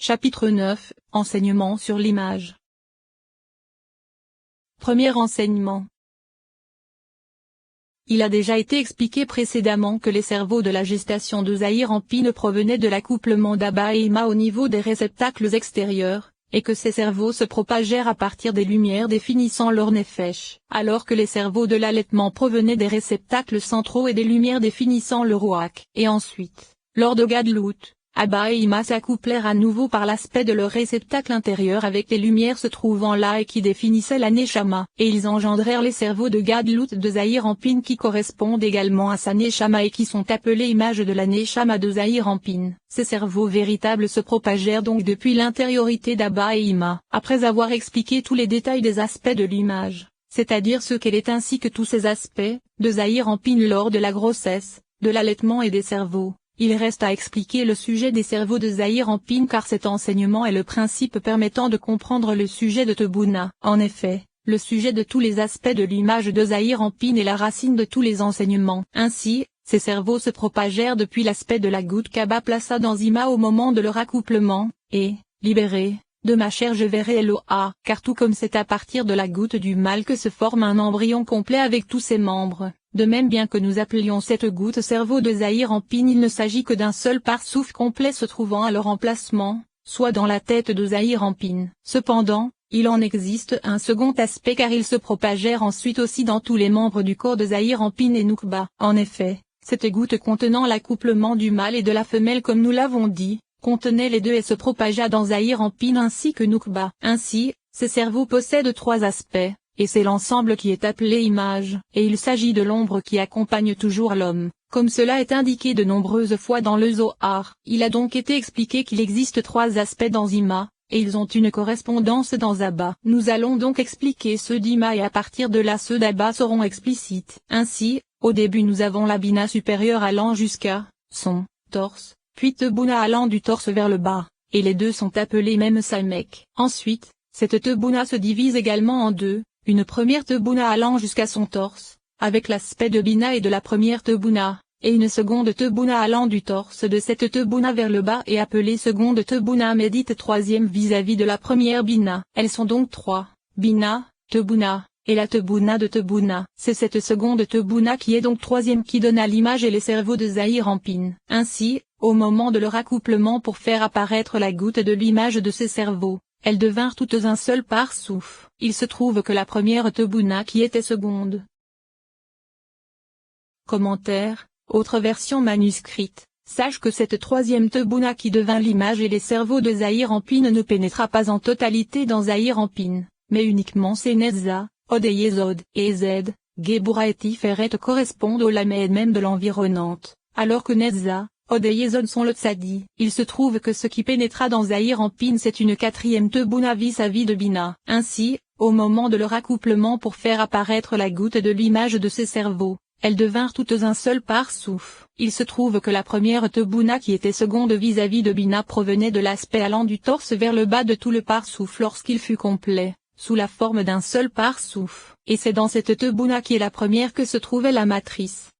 Chapitre 9, Enseignement sur l'image. Premier enseignement. Il a déjà été expliqué précédemment que les cerveaux de la gestation de Zahir-Anpin provenaient de l'accouplement d'Abba et Ima au niveau des réceptacles extérieurs, et que ces cerveaux se propagèrent à partir des lumières définissant leur nefesh, alors que les cerveaux de l'allaitement provenaient des réceptacles centraux et des lumières définissant le ruach. Et ensuite, lors de Gadlut, Abba et Ima s'accouplèrent à nouveau par l'aspect de leur réceptacle intérieur avec les lumières se trouvant là et qui définissaient la Neshama, et ils engendrèrent les cerveaux de Gadlut de Zahir-Anpin qui correspondent également à sa Neshama et qui sont appelés images de la Neshama de Zahir-Anpin. Ces cerveaux véritables se propagèrent donc depuis l'intériorité d'Abba et Ima. Après avoir expliqué tous les détails des aspects de l'image, c'est-à-dire ce qu'elle est ainsi que tous ces aspects, de Zahir-Anpin lors de la grossesse, de l'allaitement et des cerveaux, il reste à expliquer le sujet des cerveaux de Zahir-Anpin car cet enseignement est le principe permettant de comprendre le sujet de Tebouna. En effet, le sujet de tous les aspects de l'image de Zahir-Anpin est la racine de tous les enseignements. Ainsi, ces cerveaux se propagèrent depuis l'aspect de la goutte qu'Abba plaça dans Ima au moment de leur accouplement, et, libérés, de ma chair je verrai Eloha, car tout comme c'est à partir de la goutte du mâle que se forme un embryon complet avec tous ses membres. De même bien que nous appelions cette goutte cerveau de Zahir-Anpin il ne s'agit que d'un seul parsouf complet se trouvant à leur emplacement, soit dans la tête de Zahir-Anpin. Cependant, il en existe un second aspect car ils se propagèrent ensuite aussi dans tous les membres du corps de Zahir-Anpin et Noukba. En effet, cette goutte contenant l'accouplement du mâle et de la femelle comme nous l'avons dit, contenait les deux et se propagea dans Zahir-Anpin ainsi que Noukba. Ainsi, ces cerveaux possèdent trois aspects. Et c'est l'ensemble qui est appelé image, et il s'agit de l'ombre qui accompagne toujours l'homme, comme cela est indiqué de nombreuses fois dans le Zohar. Il a donc été expliqué qu'il existe trois aspects dans Ima, et ils ont une correspondance dans Abba. Nous allons donc expliquer ceux d'Ima et à partir de là ceux d'Abba seront explicites. Ainsi, au début nous avons la Bina supérieure allant jusqu'à son torse, puis Tebouna allant du torse vers le bas, et les deux sont appelés même Samek. Ensuite, cette Tebouna se divise également en deux. Une première Tebouna allant jusqu'à son torse, avec l'aspect de Bina et de la première Tebouna, et une seconde Tebouna allant du torse de cette Tebouna vers le bas et appelée seconde Tebouna médite troisième vis-à-vis de la première Bina. Elles sont donc trois, Bina, Tebouna, et la Tebouna de Tebouna. C'est cette seconde Tebouna qui est donc troisième qui donne à l'image et les cerveaux de Zahir-Anpin. Ainsi, au moment de leur accouplement pour faire apparaître la goutte de l'image de ces cerveaux, elles devinrent toutes un seul parsouf. Il se trouve que la première Tebouna qui était seconde. Commentaire, autre version manuscrite, sache que cette troisième Tebouna qui devint l'image et les cerveaux de Zahir-Anpin ne pénétra pas en totalité dans Zahir-Anpin, mais uniquement ses Netza, Od et Yesod, et Zed, Gebura et Tiferet correspondent aux Lamed même de l'environnante, alors que Netza, Od et Yesod sont le Tzadi. Il se trouve que ce qui pénétra dans Zahir-Anpin c'est une quatrième Tebouna vis-à-vis de Bina. Ainsi, au moment de leur accouplement pour faire apparaître la goutte de l'image de ces cerveaux, elles devinrent toutes un seul parsouf. Il se trouve que la première Tebouna qui était seconde vis-à-vis de Bina provenait de l'aspect allant du torse vers le bas de tout le parsouf lorsqu'il fut complet, sous la forme d'un seul parsouf. Et c'est dans cette Tebouna qui est la première que se trouvait la matrice.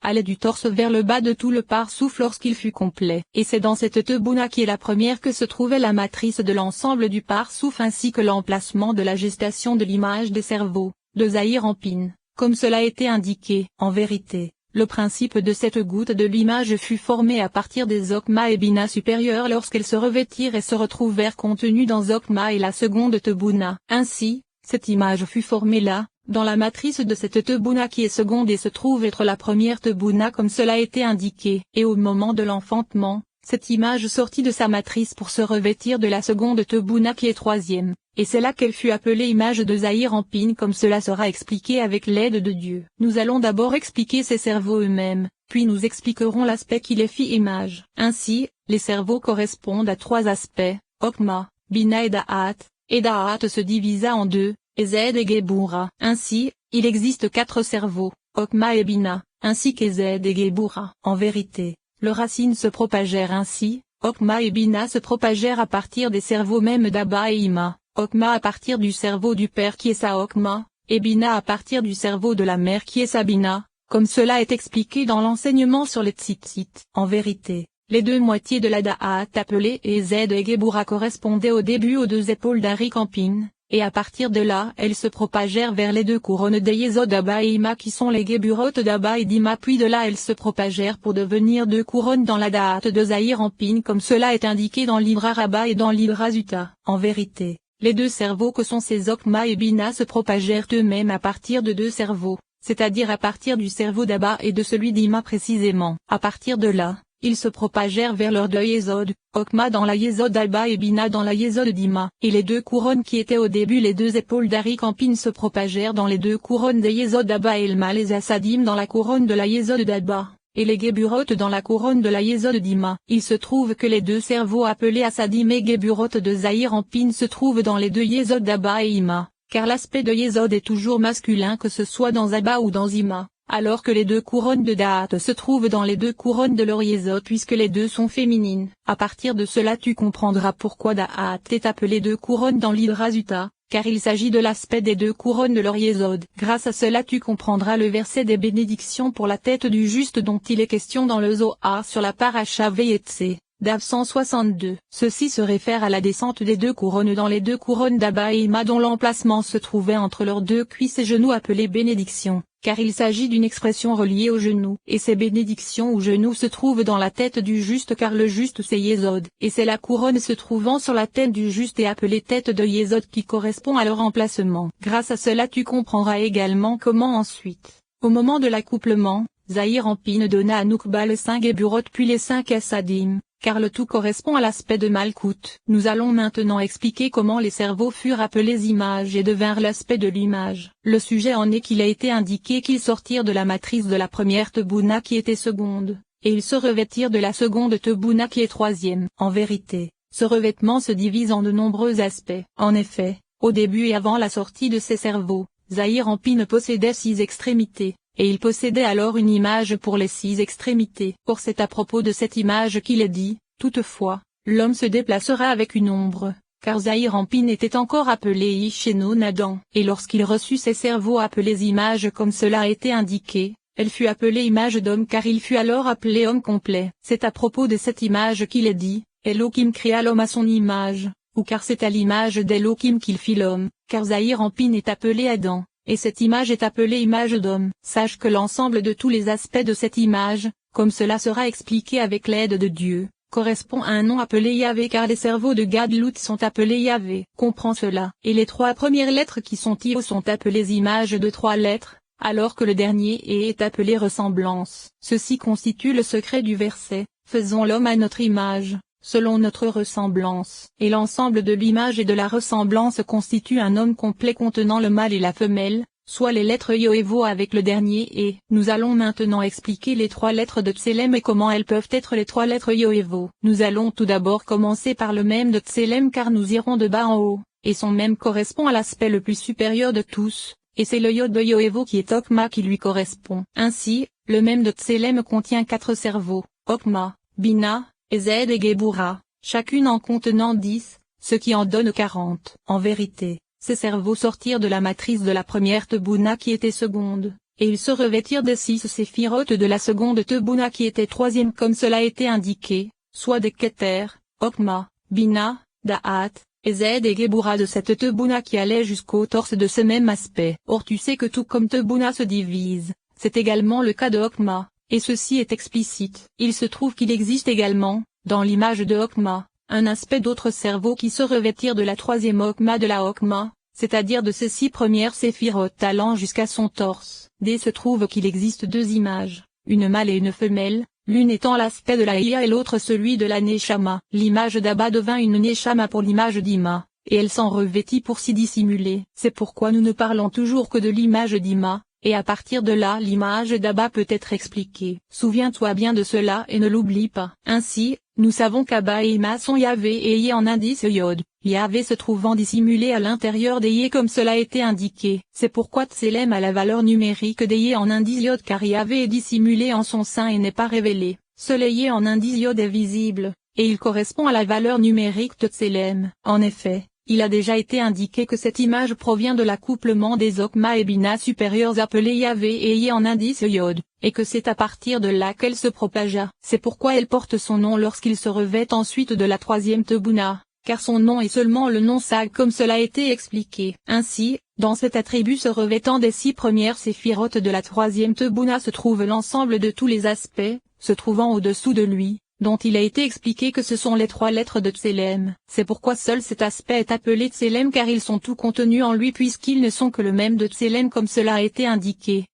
Allait du torse vers le bas de tout le parsouf lorsqu'il fut complet. Et c'est dans cette Tebouna qui est la première que se trouvait la matrice de l'ensemble du parsouf ainsi que l'emplacement de la gestation de l'image des cerveaux, de Zahir-Anpin, comme cela a été indiqué. En vérité, le principe de cette goutte de l'image fut formé à partir des Okma et Bina supérieures lorsqu'elles se revêtirent et se retrouvèrent contenues dans Okma et la seconde Tebouna. Ainsi, cette image fut formée là, dans la matrice de cette Tebouna qui est seconde et se trouve être la première Tebouna comme cela a été indiqué. Et au moment de l'enfantement, cette image sortit de sa matrice pour se revêtir de la seconde Tebouna qui est troisième, et c'est là qu'elle fut appelée image de Zahir-Anpin comme cela sera expliqué avec l'aide de Dieu. Nous allons d'abord expliquer ces cerveaux eux-mêmes, puis nous expliquerons l'aspect qui les fit image. Ainsi, les cerveaux correspondent à trois aspects, Okma, Bina et Da'at se divisa en deux, Ezed et Gebura. Ainsi, il existe quatre cerveaux, Okma et Bina, ainsi qu'Ezed et Gebura. En vérité, leurs racines se propagèrent ainsi, Okma et Bina se propagèrent à partir des cerveaux même d'Abba et Ima, Okma à partir du cerveau du père qui est sa Okma, et Bina à partir du cerveau de la mère qui est sa Bina, comme cela est expliqué dans l'enseignement sur les tzitzit. En vérité, Les deux moitiés de la Da'at appelées Ez et Gebura correspondaient au début aux deux épaules d'Ari Campin, et à partir de là elles se propagèrent vers les deux couronnes des Yesod d'Abba et Ima qui sont les Geburot d'Abba et d'Ima, puis de là elles se propagèrent pour devenir deux couronnes dans la Da'at de Zahir Ampin comme cela est indiqué dans l'Ibra Rabba et dans l'Ibra Zuta. En vérité, les deux cerveaux que sont ces Okma et Bina se propagèrent eux-mêmes à partir de deux cerveaux, c'est-à-dire à partir du cerveau d'Abba et de celui d'Ima précisément. À partir de là, ils se propagèrent vers leurs deux Yesod, Okma dans la Yesod d'Abba et Bina dans la Yesod d'Ima, et les deux couronnes qui étaient au début les deux épaules d'Ari Campin se propagèrent dans les deux couronnes des Yesod d'Abba et Elma les Asadim dans la couronne de la Yesod d'Abba, et les Geburot dans la couronne de la Yesod d'Ima. Il se trouve que les deux cerveaux appelés Asadim et Geburot de Zahir Ampin se trouvent dans les deux Yesod d'Abba et Ima, car l'aspect de Yesod est toujours masculin que ce soit dans Abba ou dans Ima, alors que les deux couronnes de Da'at se trouvent dans les deux couronnes de leur Yesod puisque les deux sont féminines. À partir de cela tu comprendras pourquoi Da'at est appelé deux couronnes dans l'Hydra Zuta, car il s'agit de l'aspect des deux couronnes de leur Yesod. Grâce à cela tu comprendras le verset des bénédictions pour la tête du juste dont il est question dans le Zohar sur la paracha Vayetse. Dav 162. Ceci se réfère à la descente des deux couronnes dans les deux couronnes d'Abba et Ima dont l'emplacement se trouvait entre leurs deux cuisses et genoux appelées bénédictions, car il s'agit d'une expression reliée aux genoux. Et ces bénédictions ou genoux se trouvent dans la tête du juste car le juste c'est Yesod, et c'est la couronne se trouvant sur la tête du juste et appelée tête de Yesod qui correspond à leur emplacement. Grâce à cela tu comprendras également comment ensuite, au moment de l'accouplement, Zahir Ampin donna à Noukba les 5 Geburot puis les 5 Asadim, car le tout correspond à l'aspect de Malkout. Nous allons maintenant expliquer comment les cerveaux furent appelés images et devinrent l'aspect de l'image. Le sujet en est qu'il a été indiqué qu'ils sortirent de la matrice de la première Tebouna qui était seconde, et ils se revêtirent de la seconde Tebouna qui est troisième. En vérité, ce revêtement se divise en de nombreux aspects. En effet, au début et avant la sortie de ces cerveaux, Zahir Ampin possédait 6 extrémités. Et il possédait alors une image pour les 6 extrémités. Or c'est à propos de cette image qu'il est dit, toutefois, l'homme se déplacera avec une ombre, car Zahir Ampin était encore appelé Isheno Nadan. Et lorsqu'il reçut ses cerveaux appelés images comme cela a été indiqué, elle fut appelée image d'homme car il fut alors appelé homme complet. C'est à propos de cette image qu'il est dit, Elohim créa l'homme à son image, ou car c'est à l'image d'Elohim qu'il fit l'homme, car Zahir Ampin est appelé Adam. Et cette image est appelée image d'homme. Sache que l'ensemble de tous les aspects de cette image, comme cela sera expliqué avec l'aide de Dieu, correspond à un nom appelé Yahvé car les cerveaux de Gadlut sont appelés Yahvé. Comprends cela. Et les 3 premières lettres qui sont Io sont appelées images de 3 lettres, alors que le dernier E est appelé ressemblance. Ceci constitue le secret du verset, faisons l'homme à notre image, selon notre ressemblance. Et l'ensemble de l'image et de la ressemblance constitue un homme complet contenant le mâle et la femelle, soit les lettres Yo et Vo avec le dernier et. Nous allons maintenant expliquer les 3 lettres de Tselem et comment elles peuvent être les 3 lettres Yo et Vo. Nous allons tout d'abord commencer par le même de Tselem car nous irons de bas en haut, et son même correspond à l'aspect le plus supérieur de tous, et c'est le Yod de Yo et Vo qui est Okma qui lui correspond. Ainsi, le même de Tselem contient 4 cerveaux, Okma, Bina, Ezed et Gebura, chacune en contenant 10, ce qui en donne 40. En vérité, ces cerveaux sortirent de la matrice de la première Tebouna qui était seconde, et ils se revêtirent des 6 séphirotes de la seconde Tebouna qui était troisième comme cela a été indiqué, soit des Keter, Okma, Bina, Da'at, Ezed et Gebura de cette Tebouna qui allait jusqu'au torse de ce même aspect. Or tu sais que tout comme Tebouna se divise, c'est également le cas de Okma. Et ceci est explicite. Il se trouve qu'il existe également, dans l'image de Okma, un aspect d'autres cerveaux qui se revêtirent de la troisième Okma de la Okma, c'est-à-dire de ces 6 premières séphirotes allant jusqu'à son torse. D se trouve qu'il existe 2 images, une mâle et une femelle, l'une étant l'aspect de la Ia et l'autre celui de la Neshama. L'image d'Abba devint une Neshama pour l'image d'Ima, et elle s'en revêtit pour s'y dissimuler. C'est pourquoi nous ne parlons toujours que de l'image d'Ima. Et à partir de là l'image d'Abba peut être expliquée. Souviens-toi bien de cela et ne l'oublie pas. Ainsi, nous savons qu'Abba et Ima sont Yahvé et Yé en indice Yod, Yahvé se trouvant dissimulé à l'intérieur des Yé comme cela a été indiqué. C'est pourquoi Tselem a la valeur numérique des Yé en indice Yod car Yahvé est dissimulé en son sein et n'est pas révélé. Seul Yé en indice Yod est visible, et il correspond à la valeur numérique de Tselem. En effet, Il a déjà été indiqué que cette image provient de l'accouplement des Okma et Bina supérieurs appelés Yahvé et Yé en indice Yod, et que c'est à partir de là qu'elle se propagea. C'est pourquoi elle porte son nom lorsqu'il se revêt ensuite de la troisième Tebouna, car son nom est seulement le nom Sag comme cela a été expliqué. Ainsi, dans cet attribut se revêtant des 6 premières séphirotes de la troisième Tebouna se trouve l'ensemble de tous les aspects, se trouvant au-dessous de lui, dont il a été expliqué que ce sont les 3 lettres de Tselem. C'est pourquoi seul cet aspect est appelé Tselem car ils sont tout contenus en lui puisqu'ils ne sont que le même de Tselem comme cela a été indiqué.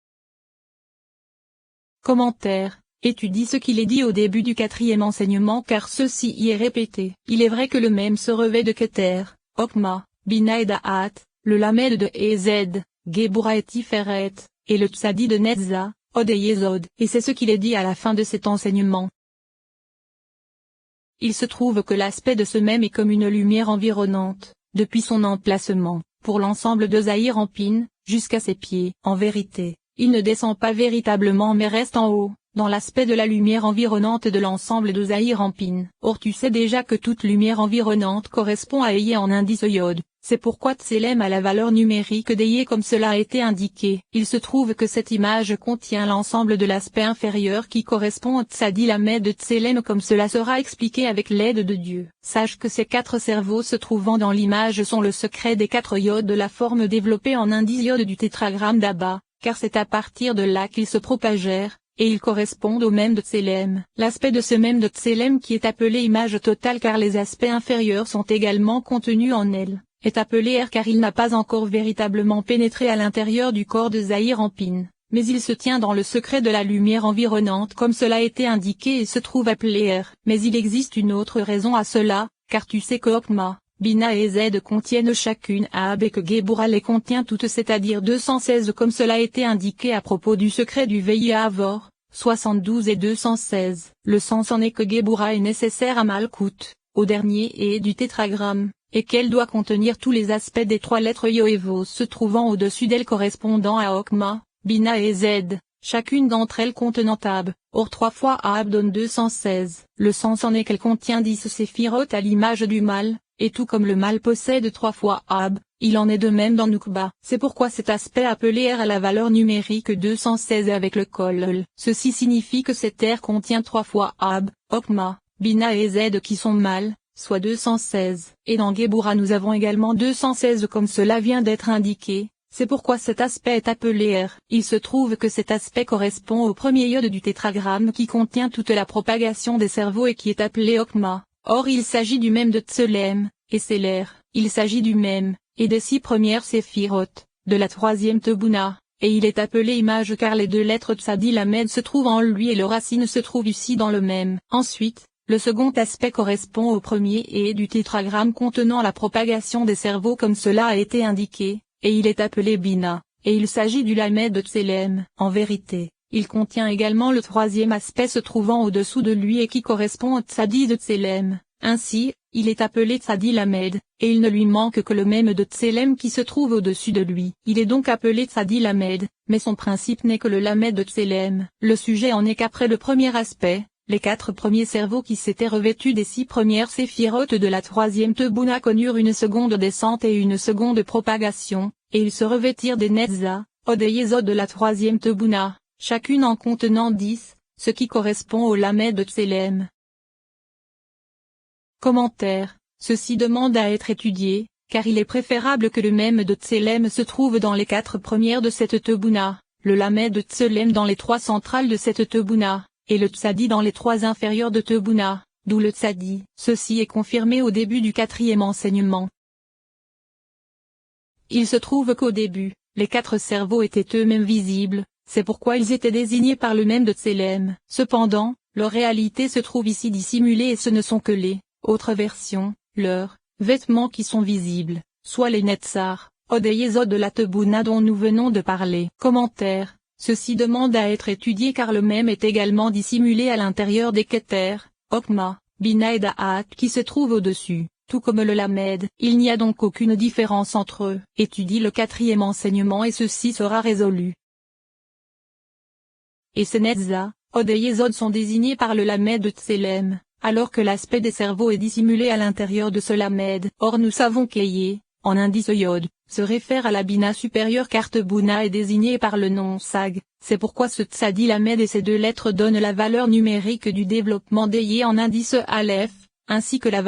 Commentaire. Étudie ce qu'il est dit au début du 4e enseignement car ceci y est répété. Il est vrai que le même se revêt de Keter, Okma, Bina et Da'at, le Lamed de Ez, Gebura et Tiferet, et le Tsadi de Netza, Od et Yesod. Et c'est ce qu'il est dit à la fin de cet enseignement. Il se trouve que l'aspect de ce même est comme une lumière environnante, depuis son emplacement, pour l'ensemble de Zahir Anpin, jusqu'à ses pieds. En vérité, il ne descend pas véritablement mais reste en haut, dans l'aspect de la lumière environnante de l'ensemble de Zahir Anpin. Or tu sais déjà que toute lumière environnante correspond à Yé en indice Yod. C'est pourquoi Tselem a la valeur numérique d'Yé comme cela a été indiqué. Il se trouve que cette image contient l'ensemble de l'aspect inférieur qui correspond au Tsadi Lamed de Tselem comme cela sera expliqué avec l'aide de Dieu. Sache que ces 4 cerveaux se trouvant dans l'image sont le secret des 4 yods de la forme développée en indice Yod du tétragramme d'Abba, car c'est à partir de là qu'ils se propagèrent, et ils correspondent au même de Tselem. L'aspect de ce même de Tselem qui est appelé image totale car les aspects inférieurs sont également contenus en elle, est appelé R car il n'a pas encore véritablement pénétré à l'intérieur du corps de Zahir Anpin, mais il se tient dans le secret de la lumière environnante comme cela a été indiqué et se trouve appelé R. Mais il existe une autre raison à cela, car tu sais que Okma, Bina et Z contiennent chacune Ab et que Gebura les contient toutes c'est-à-dire 216 comme cela a été indiqué à propos du secret du Veillé Avor, 72 et 216. Le sens en est que Gebura est nécessaire à Malkout, au dernier et du tétragramme, et qu'elle doit contenir tous les aspects des 3 lettres Yo et Vos se trouvant au-dessus d'elle correspondant à Okma, Bina et Z, chacune d'entre elles contenant Ab. Or 3 fois Ab donne 216. Le sens en est qu'elle contient 10 séphirotes à l'image du mal, et tout comme le mal possède 3 fois Ab, il en est de même dans Nukba. C'est pourquoi cet aspect appelé R a la valeur numérique 216 avec le Kollel. Ceci signifie que cet R contient 3 fois Ab, Okma, Bina et Z qui sont mal, soit 216. Et dans Gebura nous avons également 216 comme cela vient d'être indiqué. C'est pourquoi cet aspect est appelé R. Il se trouve que cet aspect correspond au premier yod du tétragramme qui contient toute la propagation des cerveaux et qui est appelé Okma. Or il s'agit du même de Tselem, et c'est l'air. Il s'agit du même, et des 6 premières séphirotes, de la troisième Tebouna, et il est appelé image car les 2 lettres Tsadi Lamed se trouvent en lui et le racine se trouve ici dans le même. Ensuite, le second aspect correspond au premier et du tétragramme contenant la propagation des cerveaux comme cela a été indiqué, et il est appelé Bina, et il s'agit du Lamed de Tselem. En vérité, il contient également le 3e aspect se trouvant au-dessous de lui et qui correspond au Tsadi de Tselem. Ainsi, il est appelé Tsadi Lamed, et il ne lui manque que le même de Tselem qui se trouve au-dessus de lui. Il est donc appelé Tsadi Lamed, mais son principe n'est que le Lamed de Tselem. Le sujet en est qu'après le premier aspect, les 4 premiers cerveaux qui s'étaient revêtus des 6 premières séphirotes de la troisième Tebouna connurent une seconde descente et une seconde propagation, et ils se revêtirent des Netza, Od et Yesod de la troisième Tebouna, chacune en contenant 10, ce qui correspond au Lamed de Tselem. Commentaire. Ceci demande à être étudié, car il est préférable que le même de Tselem se trouve dans les 4 premières de cette Tebouna, le Lamed de Tselem dans les 3 centrales de cette Tebouna, et le Tsadi dans les 3 inférieures de Tebouna, d'où le Tsadi. Ceci est confirmé au début du 4e enseignement. Il se trouve qu'au début, les 4 cerveaux étaient eux-mêmes visibles, c'est pourquoi ils étaient désignés par le même de Tselem. Cependant, leur réalité se trouve ici dissimulée et ce ne sont que les autres versions, leurs vêtements qui sont visibles, soit les Netzar, Od et Yesod de la Tebouna dont nous venons de parler. Commentaire. Ceci demande à être étudié car le même est également dissimulé à l'intérieur des Keter, Okma, Bina et Da'at qui se trouvent au-dessus, tout comme le Lamed. Il n'y a donc aucune différence entre eux. Étudie le 4e enseignement et ceci sera résolu. Et ces Netza, Od et Yesod sont désignés par le Lamed de Tselem, alors que l'aspect des cerveaux est dissimulé à l'intérieur de ce lamed. Or nous savons qu'Eye, en indice iode, se réfère à la bina supérieure car Tebuna est désigné par le nom Sag, c'est pourquoi ce tzadi lamed et ces deux lettres donnent la valeur numérique du développement d'Eye en indice Aleph, ainsi que la